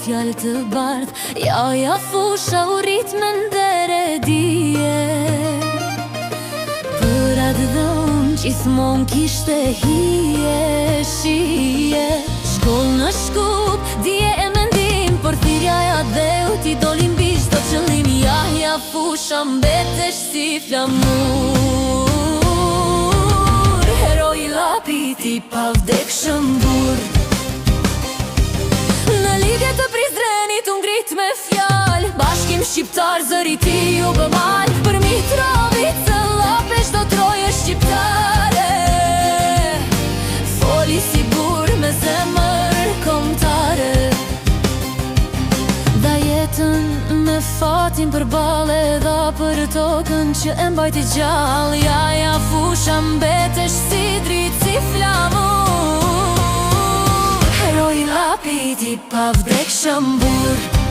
Fjallë të bardh, ja fusha u rrit me ndere dije. Për atë dhe unë gjithmon kishte hije, shije. Shkoll në shkup, dije e mendim, për thirjaja dhe u ti dolin bish do qëllim. Ja fusha mbetesh si flamur, heroi lapiti pa vdekshëm burr. Në ligje të Prizrenit unë ngrit me fjall, bashkim shqiptar zëri ti u bëmal. Për Mitrovicë lapesh do troje shqiptare, foli si burr me zemër kombëtare. Dha jetën me fatin përballë, dha për tokën që e mbajti gjallë. Ja fusha mbetesh si dritë si flamur, heroi lapiti pa vdekshëm burr.